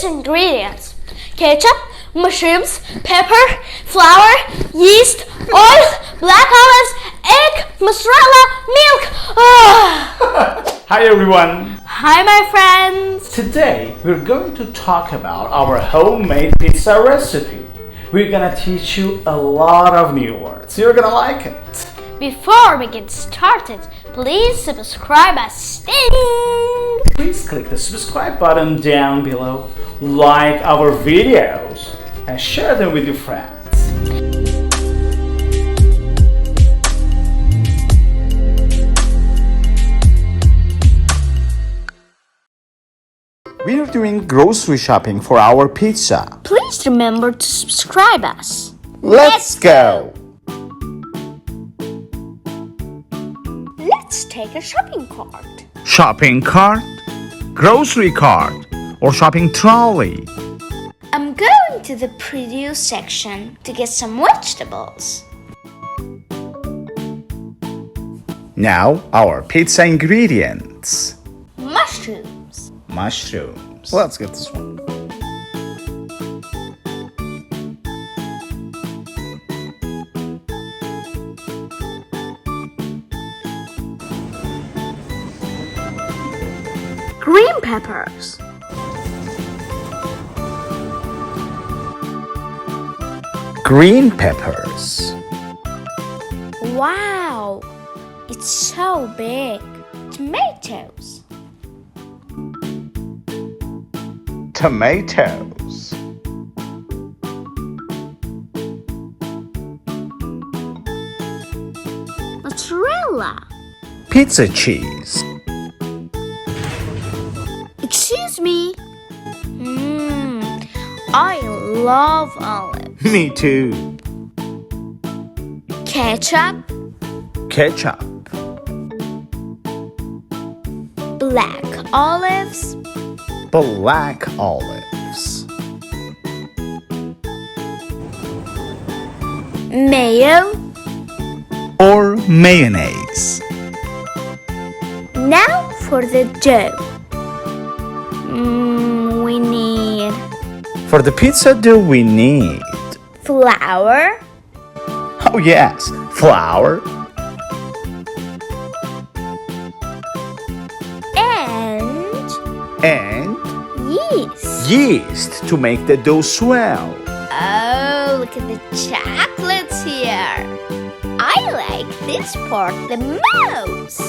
its ingredients: ketchup, mushrooms, pepper, flour, yeast, oil, black olives, egg, mozzarella, milk. Hi everyone! Hi my friends! Today we're going to talk about our homemade pizza recipe. We're gonna teach you a lot of new words. You're gonna like it. Before we get started, please subscribe us. Ding! Please click the subscribe button down below, like our videos, and share them with your friends. We're doing grocery shopping for our pizza. Please remember to subscribe us. Let's go! Let's take a shopping cart. Shopping cart, grocery cart, or shopping trolley. I'm going to the produce section to get some vegetables. Now our pizza ingredients. Mushrooms. Mushrooms. Let's get this one. Green peppers. Green peppers. Wow, it's so big. Tomatoes. Tomatoes. Mozzarella. Pizza cheese. Excuse me. I love olives. Me too. Ketchup. Ketchup. Black olives. Black olives. Mayo. Or mayonnaise. Now for the dough. We need For the pizza dough we need. flour, Oh yes, flour. and And yeast. yeast to make the dough swell. Oh, look at the chocolates here. I like this part the most.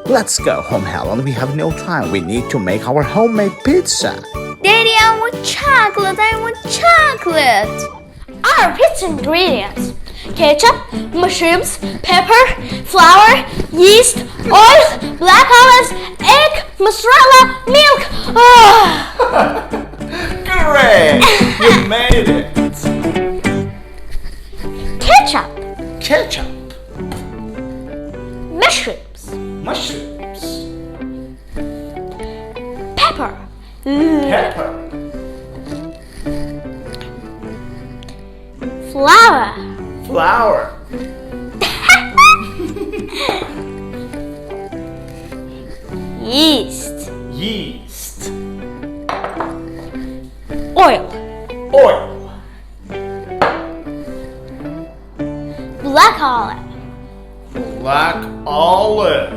Let's go home, Helen. We have no time. We need to make our homemade pizza. Daddy, I want chocolate. I want chocolate. Our pizza ingredients: ketchup, mushrooms, pepper, flour, yeast, oil, black olives, egg, mozzarella, milk. Great! You made it! Ketchup, Ketchup. mushrooms, Mushrooms. pepper, Pepper. flour, Flour. yeast, Yeast. oil, Oil. black olive, Black olive.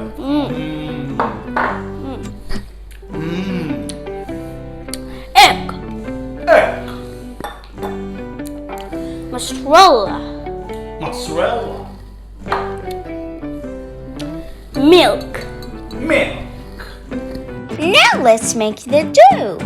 egg, Egg. mozzarella, Mozzarella. milk. Milk. Now let's make the dough.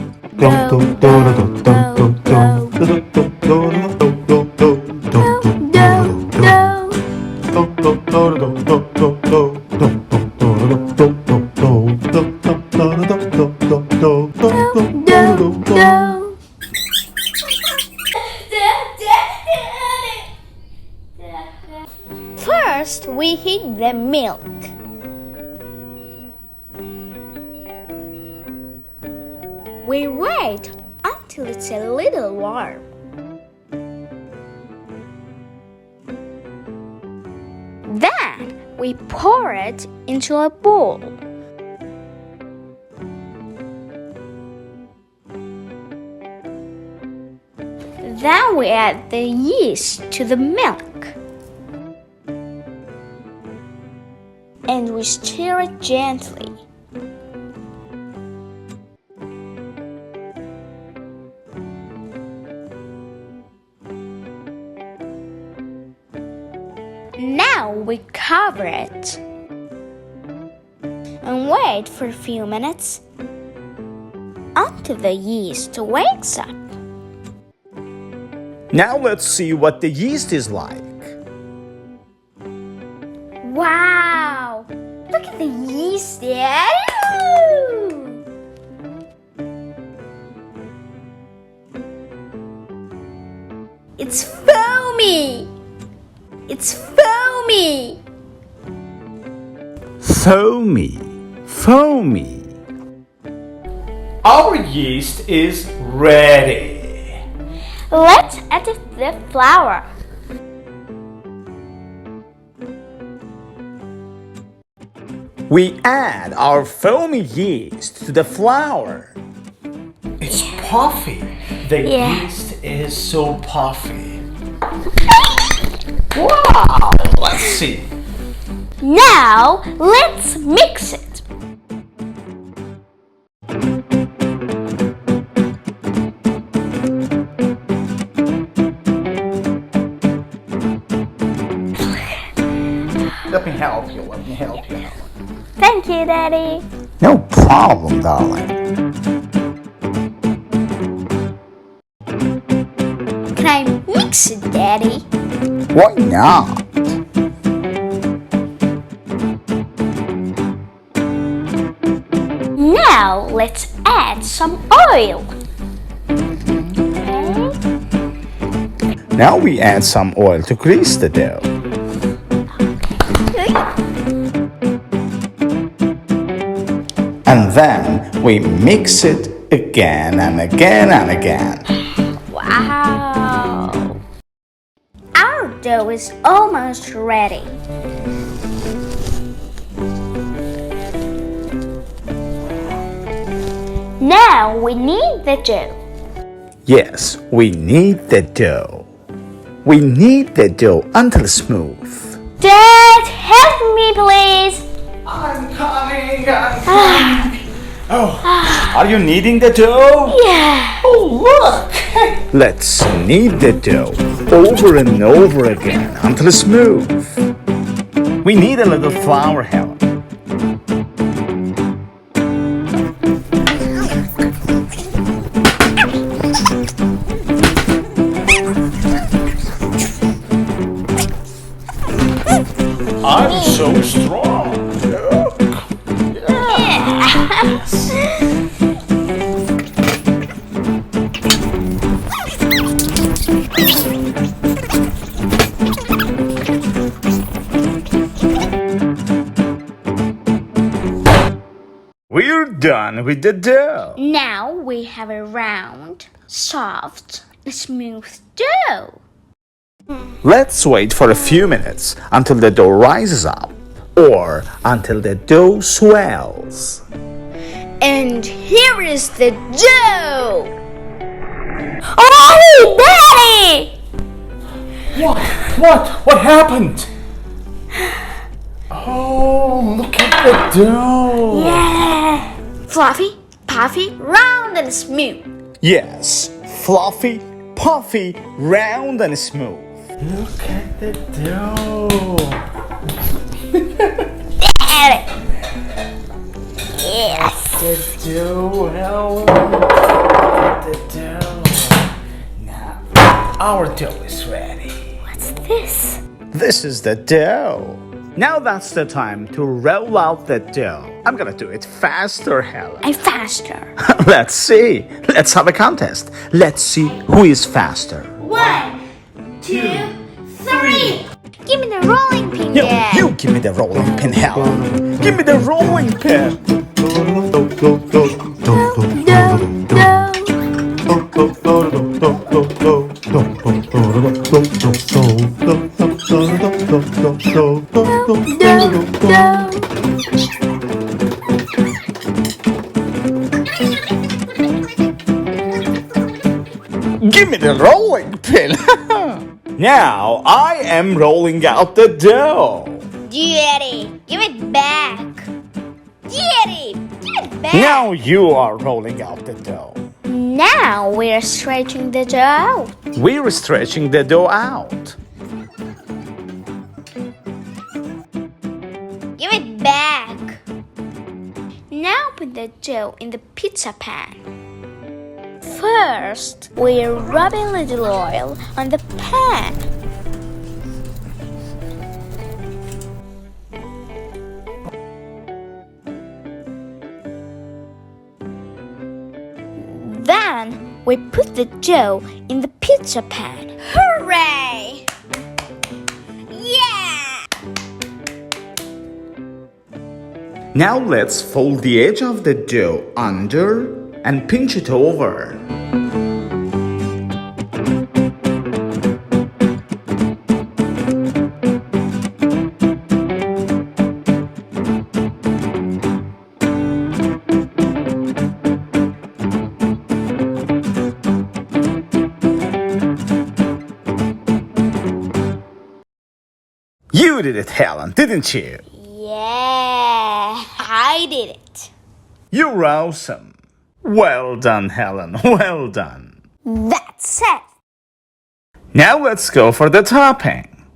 First, we heat the milk. We wait until it's a little warm. Then we pour it into a bowl. Then we add the yeast to the milk. And we stir it gently. Now we cover it and wait for a few minutes until the yeast wakes up. Now let's see what the yeast is like. Wow! Look at the yeast there! It's foamy! It's foamy! Foamy, foamy. Our yeast is ready. Let's add the flour. We add our foamy yeast to the flour. It's puffy. The yeast is so puffy. Wow! Let's see. Now, let's mix it. Let me help you. Thank you, Daddy. No problem, darling. Can I mix it, Daddy? Why not? Now, let's add some oil. Now we add some oil to grease the dough. And then we mix it again and again and again. Wow! Our dough is almost ready. Now we knead the dough. Yes, we knead the dough. We knead the dough until smooth. Dad, help me, please. I'm coming. Oh, are you kneading the dough? Yeah. Oh, look. Let's knead the dough over and over again until smooth. We need a little flour, Helen. I'm so strong. Look. Yes. We're done with the dough. Now we have a round, soft, smooth dough. Let's wait for a few minutes until the dough rises up or until the dough swells. And here is the dough. Oh, Daddy! What happened? Oh, look at the dough. Yeah. Fluffy, puffy, round and smooth. Yes, fluffy, puffy, round and smooth. Look at the dough. Daddy. Yes. The dough, Helen. Look at the dough. Now, our dough is ready. What's this? This is the dough. Now that's the time to roll out the dough. I'm gonna do it faster, Helen. I'm faster. Let's see. Let's have a contest. Let's see who is faster. 1, 2, 3. Give me the rolling pin, You, Dad. you give me the rolling pin, Helen. Give me the rolling pin. Give me the rolling apple. Now I am rolling out the dough. Daddy, give it back. Daddy, give it back. Now you are rolling out the dough. Now we're stretching the dough. We're stretching the dough out. Give it back. Now put the dough in the pizza pan. First, we're rubbing a little oil on the pan. Then we put the dough in the pizza pan. Hooray! Yeah! Now let's fold the edge of the dough under and pinch it over. You did it, Helen, didn't you? Yeah, I did it. You're awesome. Well done, Helen. Well done. That's it. Now let's go for the topping.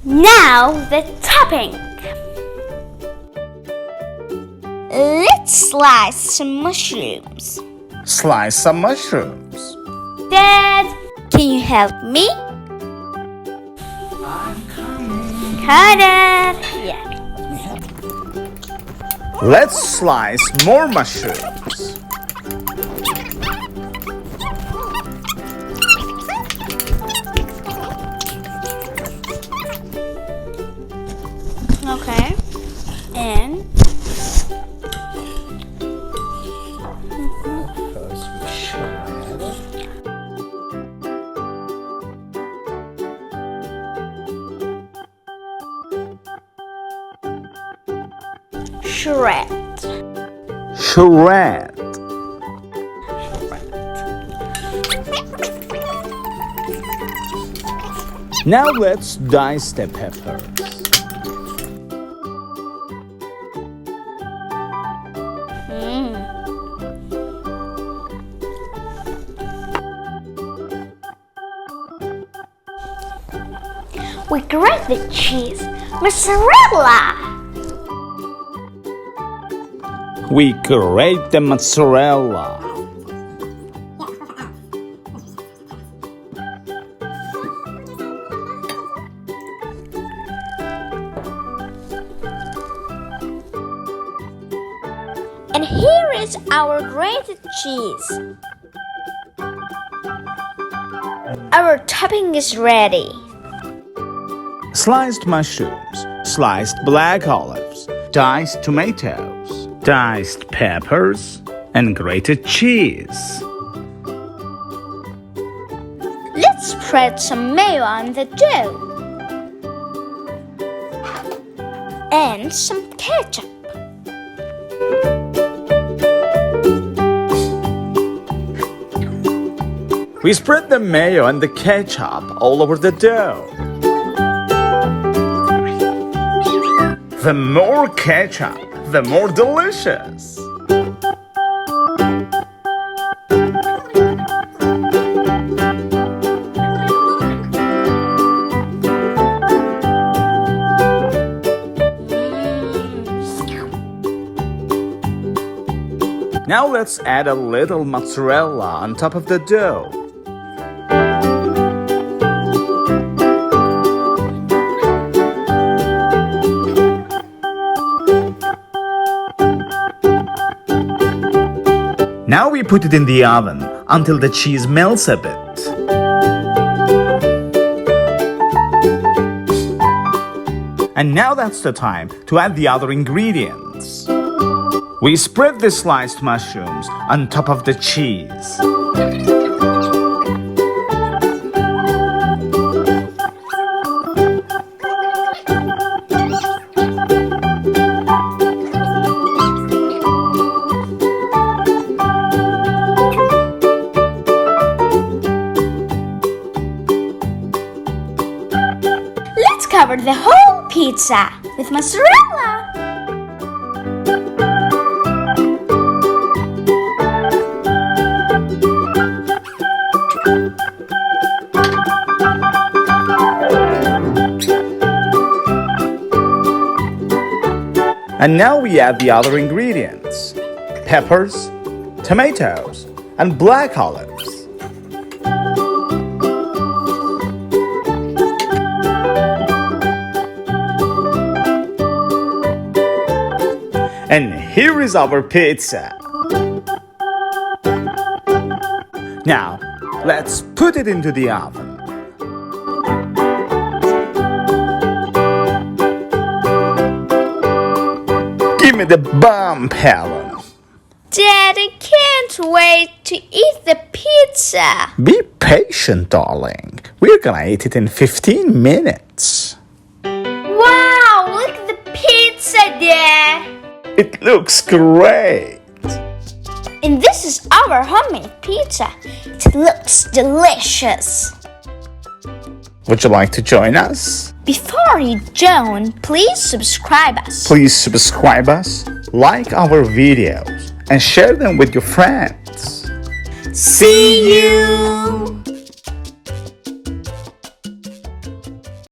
Now the topping. Let's slice some mushrooms. Slice some mushrooms. Dad, can you help me? I'm coming. Hi, Dad. Yeah. Let's slice more mushrooms. Okay. And shred. Shred. Now let's dice the peppers. We grate the cheese. Mozzarella. We grate the mozzarella. And here is our grated cheese. Our topping is ready. Sliced mushrooms, sliced black olives, diced tomatoes, diced peppers, and grated cheese. Let's spread some mayo on the dough. And some ketchup. We spread the mayo and the ketchup all over the dough. The more ketchup, the more delicious. Now let's add a little mozzarella on top of the dough. Now we put it in the oven until the cheese melts a bit. And now that's the time to add the other ingredients. We spread the sliced mushrooms on top of the cheese. the whole pizza with mozzarella. And now we add the other ingredients: peppers, tomatoes, and black olives. And here is our pizza. Now, let's put it into the oven. Give me the bump, Helen. Daddy can't wait to eat the pizza. Be patient, darling. We're gonna eat it in 15 minutes. Wow, look at the pizza, Dad. It looks great. And this is our homemade pizza. It looks delicious. Would you like to join us? Before you join, please subscribe us. Please subscribe us, like our videos, and share them with your friends. See you!